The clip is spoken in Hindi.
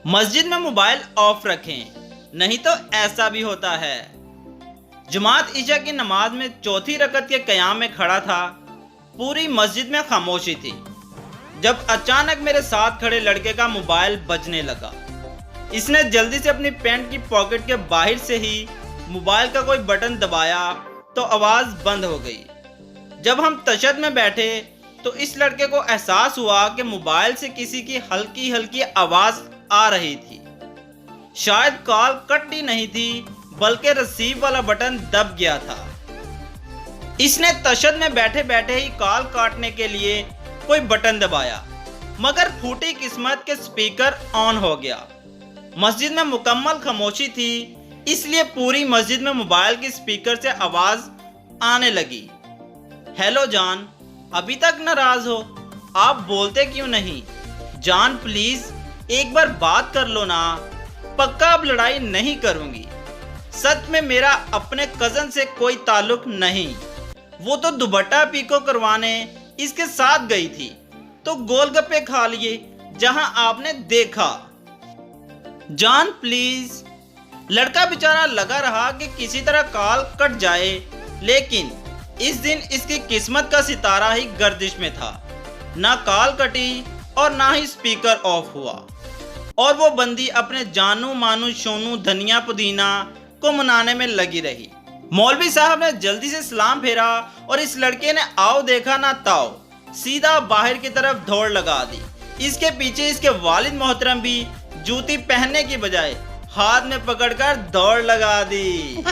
मस्जिद में मोबाइल ऑफ रखें, नहीं तो ऐसा भी होता है। जमात ईशा की नमाज में चौथी रकत के क़याम में खड़ा था। पूरी मस्जिद में खामोशी थी जब अचानक मेरे साथ खड़े लड़के का मोबाइल बजने लगा। इसने जल्दी से अपनी पैंट की पॉकेट के बाहर से ही मोबाइल का कोई बटन दबाया तो आवाज़ बंद हो गई। जब हम तशद्दुद में बैठे तो इस लड़के को एहसास हुआ कि मोबाइल से किसी की हल्की हल्की आवाज़ आ रही थी। शायद कॉल कट ही नहीं थी बल्कि रिसीव वाला बटन दब गया था। इसने तशद्दुद में बैठे बैठे ही कॉल काटने के लिए कोई बटन दबाया, मगर फूटी किस्मत के स्पीकर ऑन हो गया। मस्जिद में मुकम्मल खामोशी थी, इसलिए पूरी मस्जिद में मोबाइल के स्पीकर से आवाज आने लगी। हेलो जान, अभी तक नाराज हो? आप बोलते क्यों नहीं? जान प्लीज एक बार बात कर लो ना। पक्का अब लड़ाई नहीं करूंगी। सच में मेरा अपने कजन से कोई ताल्लुक नहीं। वो तो दुपट्टा पीको करवाने इसके साथ गई थी तो गोलगप्पे खा लिए जहां आपने देखा। जान प्लीज। लड़का बेचारा लगा रहा कि किसी तरह कॉल कट जाए, लेकिन इस दिन इसकी किस्मत का सितारा ही गर्दिश में था। ना कॉल कटी और ना ही स्पीकर ऑफ हुआ और वो बंदी अपने जानू मानू शोनू धनिया पुदीना को मनाने में लगी रही। मौलवी साहब ने जल्दी से सलाम फेरा और इस लड़के ने आओ देखा ना ताओ, सीधा बाहर की तरफ दौड़ लगा दी। इसके पीछे इसके वालिद मोहतरम भी जूती पहनने की बजाय हाथ में पकड़कर दौड़ लगा दी।